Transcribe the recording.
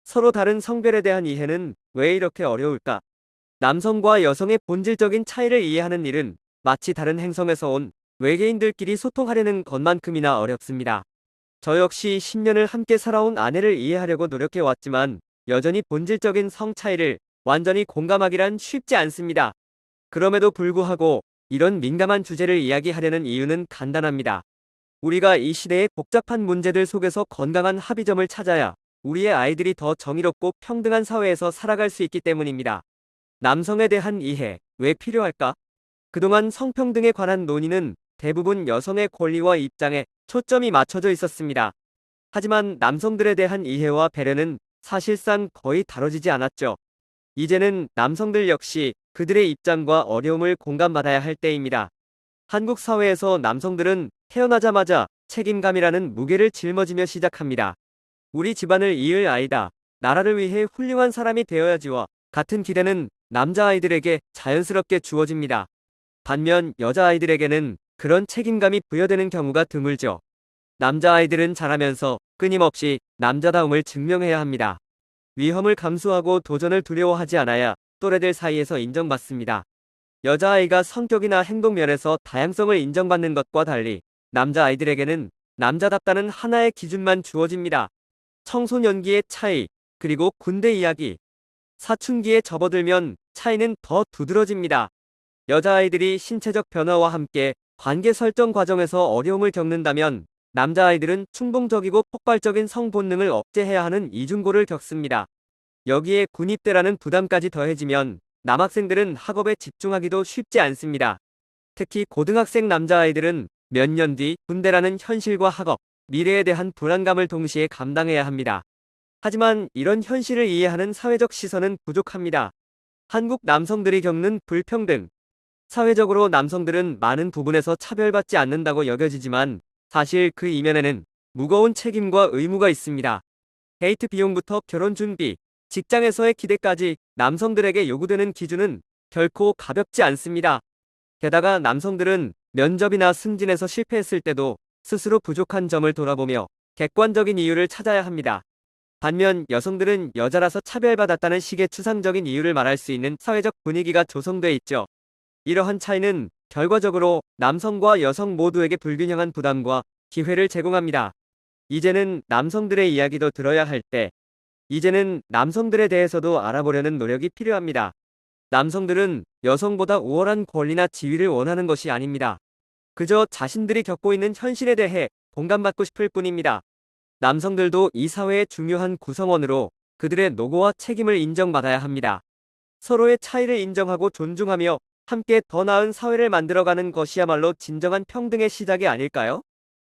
서로 다른 성별에 대한 이해는 왜 이렇게 어려울까? 남성과 여성의 본질적인 차이를 이해하는 일은 마치 다른 행성에서 온 외계인들끼리 소통하려는 것만큼이나 어렵습니다. 저 역시 10년을 함께 살아온 아내를 이해하려고 노력해 왔지만 여전히 본질적인 성 차이를 완전히 공감하기란 쉽지 않습니다. 그럼에도 불구하고 이런 민감한 주제를 이야기하려는 이유는 간단합니다. 우리가 이 시대의 복잡한 문제들 속에서 건강한 합의점을 찾아야 우리의 아이들이 더 정의롭고 평등한 사회에서 살아갈 수 있기 때문입니다. 남성에 대한 이해, 왜 필요할까? 그동안 성평등에 관한 논의는 대부분 여성의 권리와 입장에 초점이 맞춰져 있었습니다. 하지만 남성들에 대한 이해와 배려는 사실상 거의 다뤄지지 않았죠. 이제는 남성들 역시 그들의 입장과 어려움을 공감받아야 할 때입니다. 한국 사회에서 남성들은 태어나자마자 책임감이라는 무게를 짊어지며 시작합니다. 우리 집안을 이을 아이다. 나라를 위해 훌륭한 사람이 되어야지와 같은 기대는 남자아이들에게 자연스럽게 주어집니다. 반면 여자아이들에게는 그런 책임감이 부여되는 경우가 드물죠. 남자아이들은 자라면서 끊임없이 남자다움을 증명해야 합니다. 위험을 감수하고 도전을 두려워하지 않아야 또래들 사이에서 인정받습니다. 여자아이가 성격이나 행동 면에서 다양성을 인정받는 것과 달리 남자아이들에게는 남자답다는 하나의 기준만 주어집니다. 청소년기의 차이, 그리고 군대 이야기, 사춘기에 접어들면 차이는 더 두드러집니다. 여자아이들이 신체적 변화와 함께 관계 설정 과정에서 어려움을 겪는다면 남자아이들은 충동적이고 폭발적인 성본능을 억제해야 하는 이중고를 겪습니다. 여기에 군입대라는 부담까지 더해지면 남학생들은 학업에 집중하기도 쉽지 않습니다. 특히 고등학생 남자아이들은 몇 년 뒤 군대라는 현실과 학업, 미래에 대한 불안감을 동시에 감당해야 합니다. 하지만 이런 현실을 이해하는 사회적 시선은 부족합니다. 한국 남성들이 겪는 불평등. 사회적으로 남성들은 많은 부분에서 차별받지 않는다고 여겨지지만 사실 그 이면에는 무거운 책임과 의무가 있습니다. 데이트 비용부터 결혼 준비, 직장에서의 기대까지 남성들에게 요구되는 기준은 결코 가볍지 않습니다. 게다가 남성들은 면접이나 승진에서 실패했을 때도 스스로 부족한 점을 돌아보며 객관적인 이유를 찾아야 합니다. 반면 여성들은 여자라서 차별받았다는 식의 추상적인 이유를 말할 수 있는 사회적 분위기가 조성돼 있죠. 이러한 차이는 결과적으로 남성과 여성 모두에게 불균형한 부담과 기회를 제공합니다. 이제는 남성들의 이야기도 들어야 할 때, 이제는 남성들에 대해서도 알아보려는 노력이 필요합니다. 남성들은 여성보다 우월한 권리나 지위를 원하는 것이 아닙니다. 그저 자신들이 겪고 있는 현실에 대해 공감받고 싶을 뿐입니다. 남성들도 이 사회의 중요한 구성원으로 그들의 노고와 책임을 인정받아야 합니다. 서로의 차이를 인정하고 존중하며 함께 더 나은 사회를 만들어가는 것이야말로 진정한 평등의 시작이 아닐까요?